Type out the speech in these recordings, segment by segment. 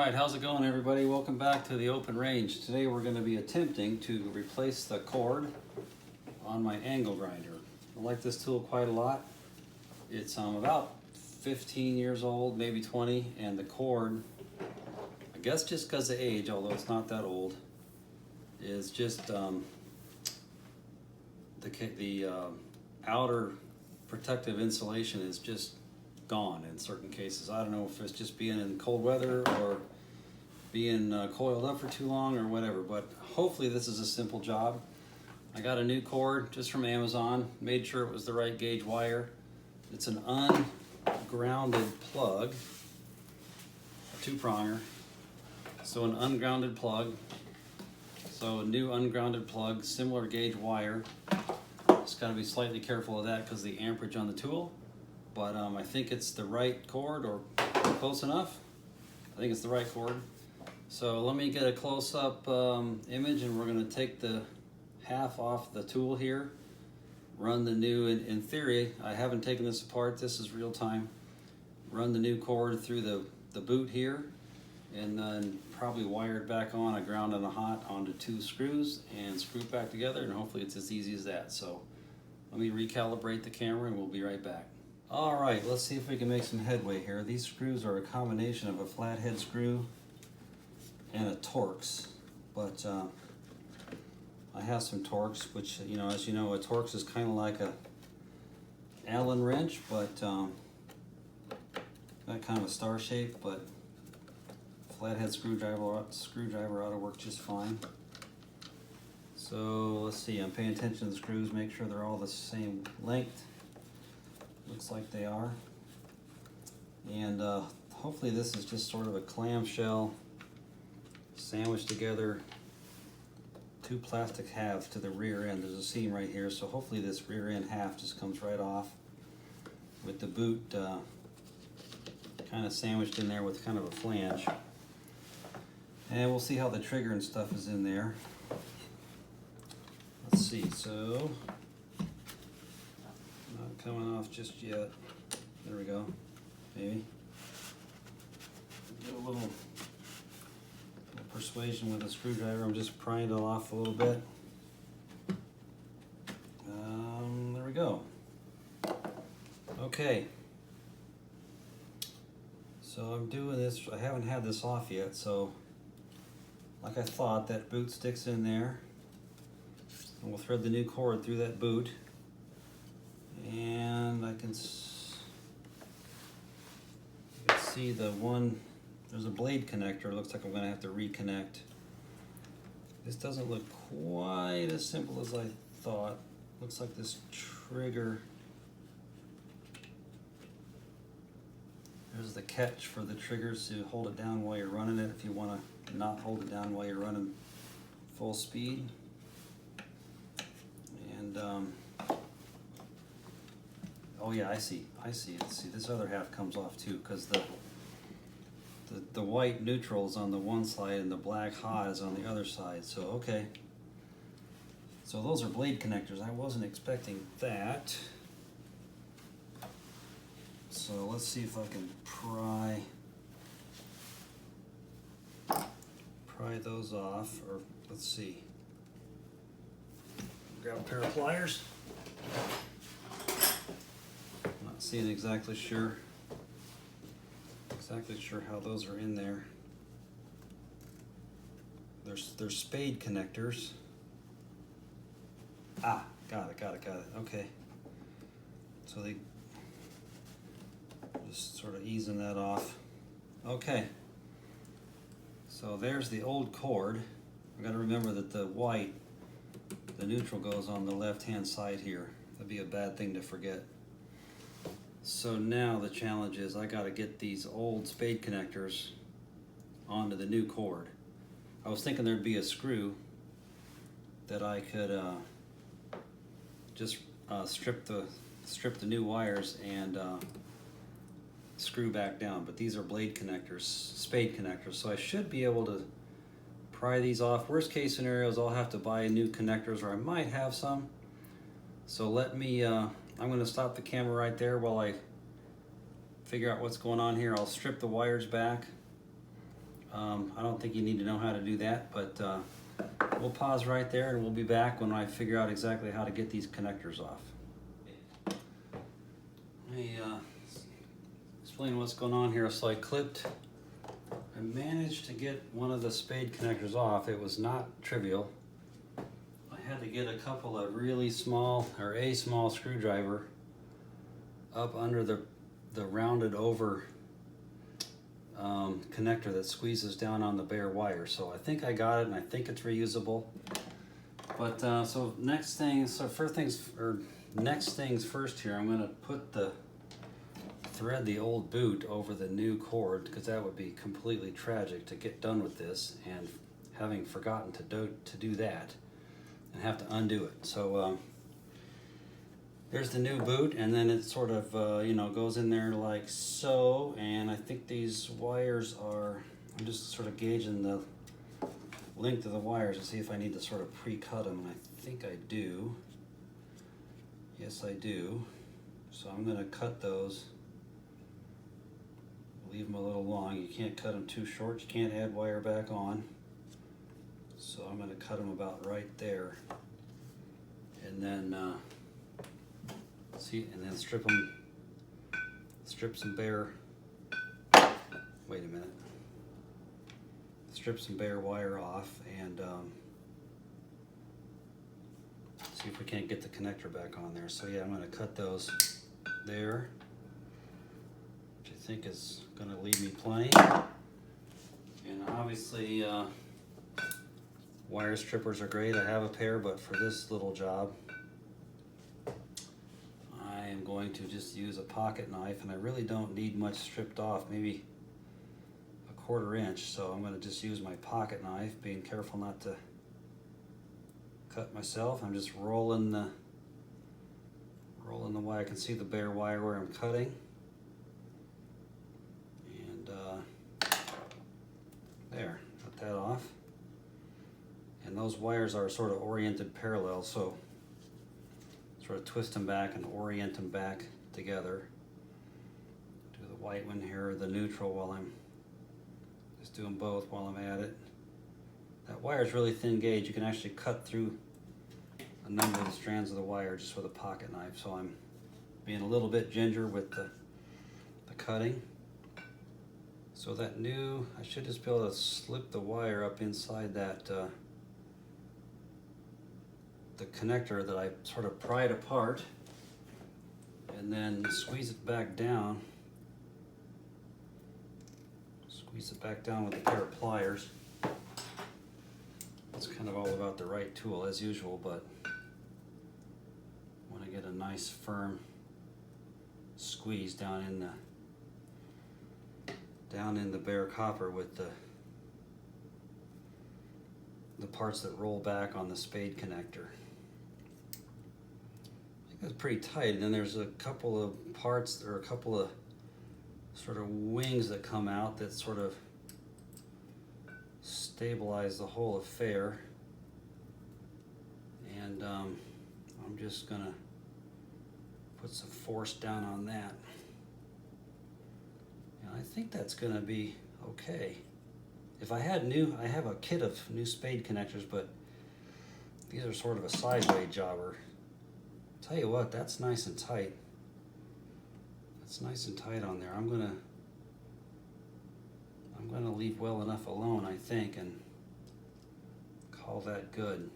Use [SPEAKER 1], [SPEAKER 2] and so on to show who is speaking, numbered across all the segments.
[SPEAKER 1] Alright, how's it going everybody? Welcome back to the open range. Today we're going to be attempting to replace the cord on my angle grinder. I like this tool quite a lot. It's about 15 years old, maybe 20, and the cord, I guess just because of age, although it's not that old, is just the outer protective insulation is just gone in certain cases. I don't know if it's just being in cold weather or being coiled up for too long or whatever, but hopefully this is a simple job. I got a new cord just from Amazon, made sure it was the right gauge wire. It's an ungrounded plug, a two-pronger. So an ungrounded plug, so a new ungrounded plug, similar gauge wire. Just gotta be slightly careful of that because the amperage on the tool. But I think it's the right cord, or close enough. I think it's the right cord. So let me get a close-up image, and we're going to take the half off the tool here, run the new, in theory, I haven't taken this apart, this is real time, run the new cord through the boot here, and then probably wire it back on a ground and a hot onto 2 screws, and screw it back together, and hopefully it's as easy as that. So let me recalibrate the camera, and we'll be right back. Alright, let's see if we can make some headway here. These screws are a combination of a flathead screw and a Torx, but I have some Torx, which, you know, as you know, a Torx is kind of like a Allen wrench, but got kind of a star shape, but flathead screwdriver ought to work just fine. So let's see, I'm paying attention to the screws, make sure they're all the same length. Looks like they are. And hopefully this is just sort of a clamshell sandwiched together 2 plastic halves to the rear end. There's a seam right here, so hopefully this rear end half just comes right off with the boot kind of sandwiched in there with kind of a flange. And we'll see how the trigger and stuff is in there. Let's see, so not coming off just yet. There we go, maybe. Do a little persuasion with a screwdriver. I'm just prying it off a little bit. There we go. Okay. So I'm doing this, I haven't had this off yet, so like I thought, that boot sticks in there. And we'll thread the new cord through that boot. And I can see the one, there's a blade connector. It looks like I'm going to have to reconnect. This doesn't look quite as simple as I thought. Looks like this trigger, there's the catch for the triggers to hold it down while you're running it if you want to not hold it down while you're running full speed. And oh yeah, I see it. See, this other half comes off too, because the white neutral is on the one side and the black hot is on the other side. So okay, so those are blade connectors. I wasn't expecting that. So let's see if I can pry those off, or let's see. Grab a pair of pliers. Not seeing exactly sure how those are in there. There's spade connectors. Ah, got it. Okay. So they just sort of easing that off. Okay. So there's the old cord. I've got to remember that the white, the neutral, goes on the left-hand side here. That'd be a bad thing to forget. So now the challenge is I got to get these old spade connectors onto the new cord. I was thinking there'd be a screw that I could just strip the new wires and screw back down, but these are blade connectors, spade connectors, so I should be able to pry these off. Worst case scenarios, I'll have to buy new connectors, or I might have some. So let me, I'm going to stop the camera right there while I figure out what's going on here. I'll strip the wires back, I don't think you need to know how to do that, but we'll pause right there and we'll be back when I figure out exactly how to get these connectors off. Let me explain what's going on here. So I managed to get one of the spade connectors off. It was not trivial. I had to get a couple of really small, or a small screwdriver up under the rounded over connector that squeezes down on the bare wire. So I think I got it, and I think it's reusable. But so next things first here, I'm going to put thread the old boot over the new cord, because that would be completely tragic to get done with this and having forgotten to do that and have to undo it. So there's the new boot, and then it sort of goes in there like so, and I think these wires are, I'm just sort of gauging the length of the wires to see if I need to sort of pre-cut them, and I think I do. Yes, I do. So I'm going to cut those, leave them a little long. You can't cut them too short, you can't add wire back on. So I'm going to cut them about right there, and then strip some bare, wait a minute, strip some bare wire off, and see if we can't get the connector back on there. So yeah, I'm going to cut those there, which I think is going to leave me plenty. And obviously wire strippers are great. I have a pair, but for this little job I am going to just use a pocket knife, and I really don't need much stripped off, maybe a 1/4 inch. So I'm going to just use my pocket knife, being careful not to cut myself. I'm just rolling the wire. I can see the bare wire where I'm cutting, and there, cut that off. And those wires are sort of oriented parallel, so sort of twist them back and orient them back together. Do the white one here, the neutral, while I'm just doing both while I'm at it. That wire is really thin gauge. You can actually cut through a number of the strands of the wire just with a pocket knife. So I'm being a little bit ginger with the cutting. So that new, I should just be able to slip the wire up inside that the connector that I sort of pried apart, and then squeeze it back down. Squeeze it back down with a pair of pliers. It's kind of all about the right tool as usual, but I want to get a nice firm squeeze down in the bare copper with the parts that roll back on the spade connector. I think that's pretty tight. And then there's a couple of parts, or a couple of sort of wings that come out that sort of stabilize the whole affair. And I'm just gonna put some force down on that. And I think that's gonna be okay. If I have a kit of new spade connectors, but these are sort of a sideway jobber. Tell you what, that's nice and tight. That's nice and tight on there. I'm gonna leave well enough alone, I think, and call that good.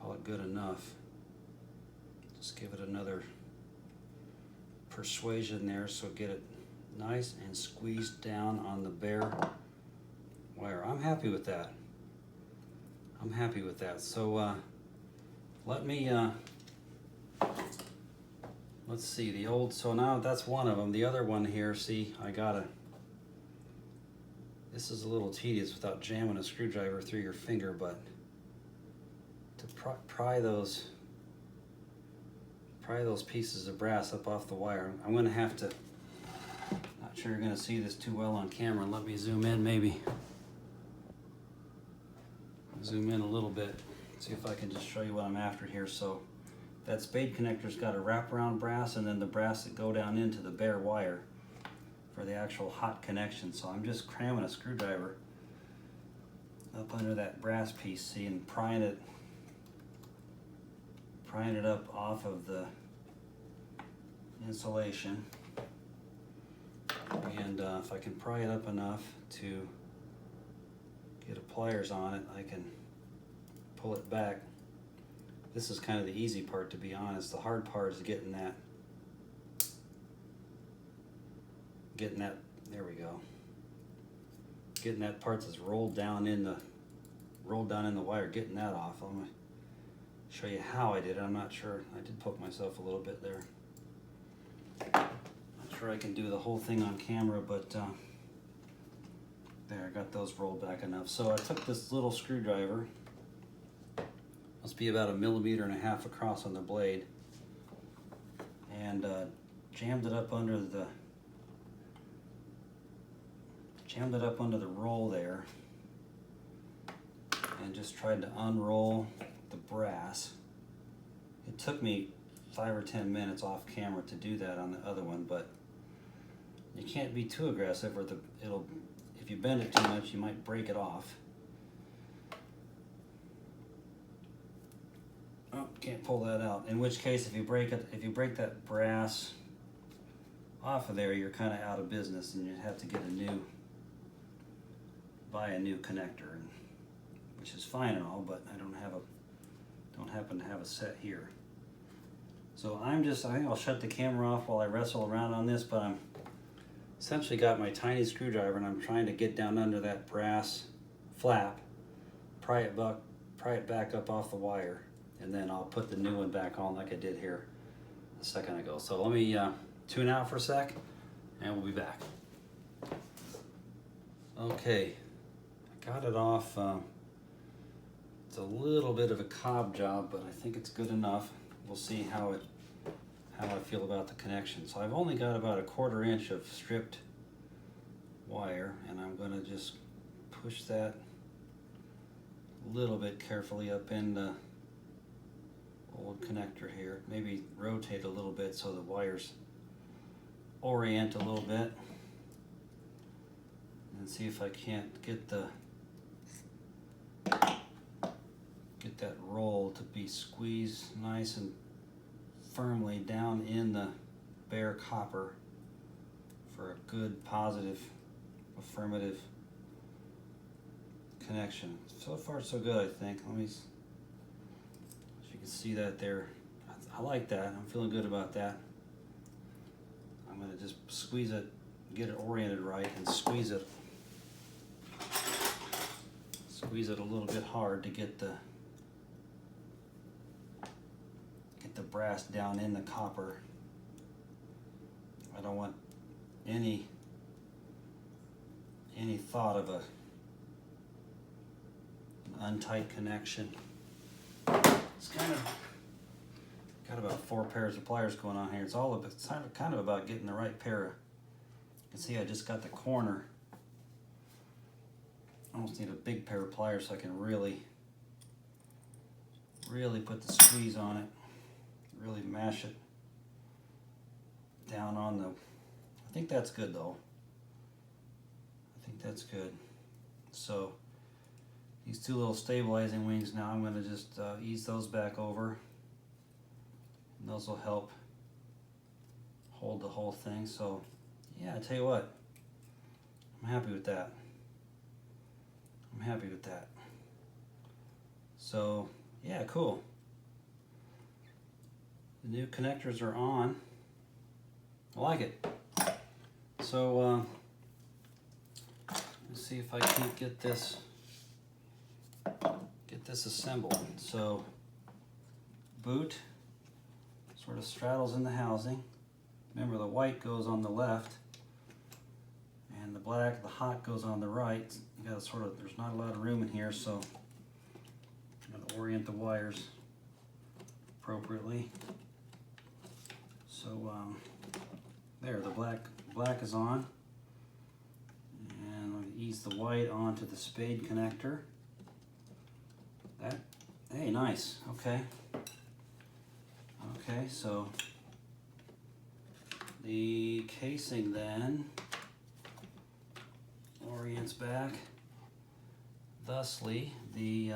[SPEAKER 1] Call it good enough. Just give it another persuasion there, so get it nice and squeezed down on the bare wire. I'm happy with that. I'm happy with that. So let me let's see so now that's one of them. The other one here, see, this is a little tedious without jamming a screwdriver through your finger, but to pry those pieces of brass up off the wire, I'm going to have to, not sure you're going to see this too well on camera. Let me zoom in, maybe. Zoom in a little bit, see if I can just show you what I'm after here. So that spade connector's got a wraparound brass, and then the brass that go down into the bare wire. for the actual hot connection. So I'm just cramming a screwdriver up under that brass piece, see, and prying it up off of the insulation. And if I can pry it up enough to get a pliers on it, I can pull it back. This is kind of the easy part, to be honest. The hard part is getting that, there we go. Getting that part that's rolled down in the wire, getting that off. I'm gonna show you how I did it. I'm not sure. I did poke myself a little bit there. Not sure I can do the whole thing on camera, but there, I got those rolled back enough. So I took this little screwdriver, must be about 1.5 millimeters across on the blade, and jammed it up under the roll there, and just tried to unroll the brass. It took me 5 or 10 minutes off camera to do that on the other one, but you can't be too aggressive, or if you bend it too much, you might break it off. Oh, can't pull that out. In which case, if you break that brass off of there, you're kind of out of business, and you'd have to get buy a new connector, which is fine and all, but I don't happen to have a set here. So I think I'll shut the camera off while I wrestle around on this, but I'm essentially got my tiny screwdriver, and I'm trying to get down under that brass flap, pry it back up off the wire, and then I'll put the new one back on like I did here a second ago. So let me tune out for a sec, and we'll be back. Okay, I got it off. It's a little bit of a cob job, but I think it's good enough. We'll see how I feel about the connection. So I've only got about 1/4 inch of stripped wire, and I'm going to just push that a little bit carefully up in the old connector here. Maybe rotate a little bit so the wires orient a little bit, and see if I can't get that roll to be squeezed nice and firmly down in the bare copper for a good, positive, affirmative connection. So far so good, I think. As you can see that there, I like that. I'm feeling good about that. I'm going to just squeeze it, get it oriented right, and squeeze it a little bit hard to get the brass down in the copper. I don't want any thought of an untight connection. It's kind of got about 4 pairs of pliers going on here. It's kind of about getting the right pair. You can see I just got the corner. I almost need a big pair of pliers so I can really put the squeeze on it. Really mash it down on the. I think that's good though. I think that's good. So these 2 little stabilizing wings, now I'm going to just ease those back over, and those will help hold the whole thing. So yeah, I tell you what, I'm happy with that. So yeah, cool. The new connectors are on. I like it. So let's see if I can't get this assembled. So boot sort of straddles in the housing. Remember, the white goes on the left, and the black, the hot, goes on the right. You gotta there's not a lot of room in here, so I'm gonna orient the wires appropriately. So there, the black is on, and I'm going to ease the white onto the spade connector. Hey, nice. Okay, so the casing then orients back. Thusly, the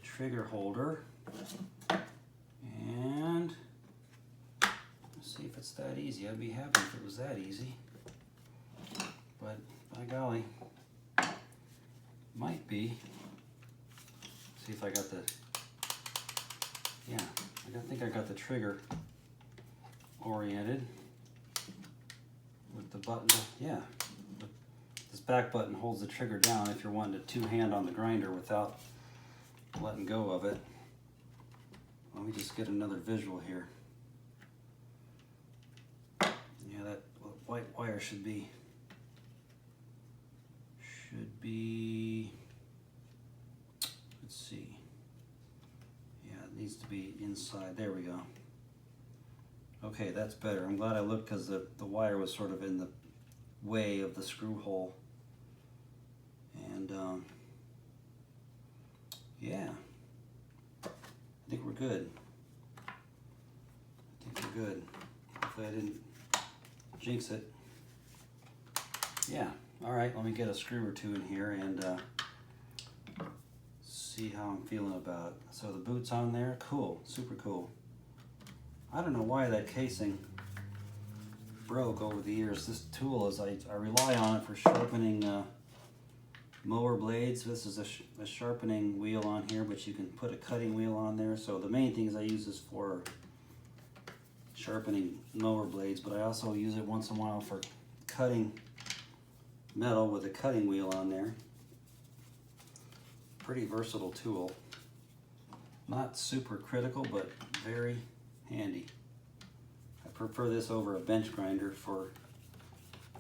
[SPEAKER 1] trigger holder, and let's see if it's that easy. I'd be happy if it was that easy, but by golly, might be. See if I got the, yeah, I think I got the trigger oriented with the button. Yeah, this back button holds the trigger down if you're wanting to two-hand on the grinder without letting go of it. Let me just get another visual here. Yeah, that white wire should be, let's see. Yeah, it needs to be inside. There we go. Okay, that's better. I'm glad I looked because the wire was sort of in the way of the screw hole. And yeah, I think we're good. Hopefully I didn't jinx it. Yeah, all right, let me get a screw or two in here and see how I'm feeling about it. So the boot's on there, cool, super cool. I don't know why that casing broke over the years. This tool is, I rely on it for sharpening mower blades. This is a sharpening wheel on here, but you can put a cutting wheel on there. So the main things I use this for sharpening mower blades, but I also use it once in a while for cutting metal with a cutting wheel on there. Pretty versatile tool. Not super critical, but very handy. I prefer this over a bench grinder for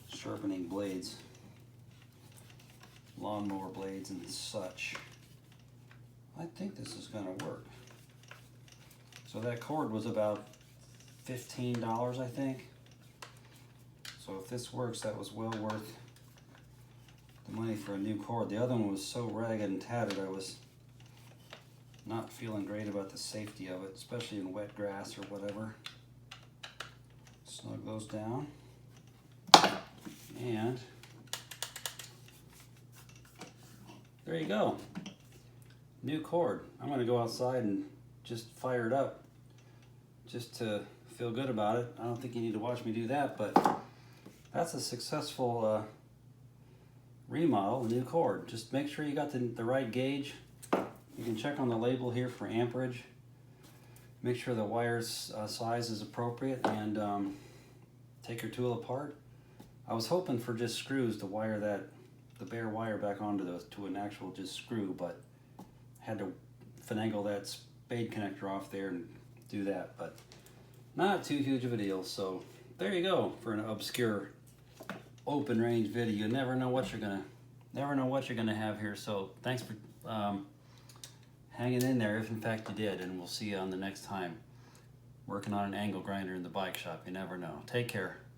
[SPEAKER 1] sharpening blades, lawnmower blades and such. I think this is going to work. So that cord was about $15, I think. So if this works, that was well worth the money for a new cord. The other one was so ragged and tattered, I was not feeling great about the safety of it, especially in wet grass or whatever. Snug those down. And there you go. New cord. I'm going to go outside and just fire it up just to feel good about it. I don't think you need to watch me do that, but that's a successful remodel, a new cord. Just make sure you got the right gauge. You can check on the label here for amperage. Make sure the wire's size is appropriate, and take your tool apart. I was hoping for just screws to wire the bare wire back onto to an actual just screw, but had to finagle that spade connector off there and do that, but not too huge of a deal. So there you go for an obscure open range video. You never know what you're gonna have here. So thanks for hanging in there, if in fact you did, and we'll see you on the next time working on an angle grinder in the bike shop. You never know. Take care.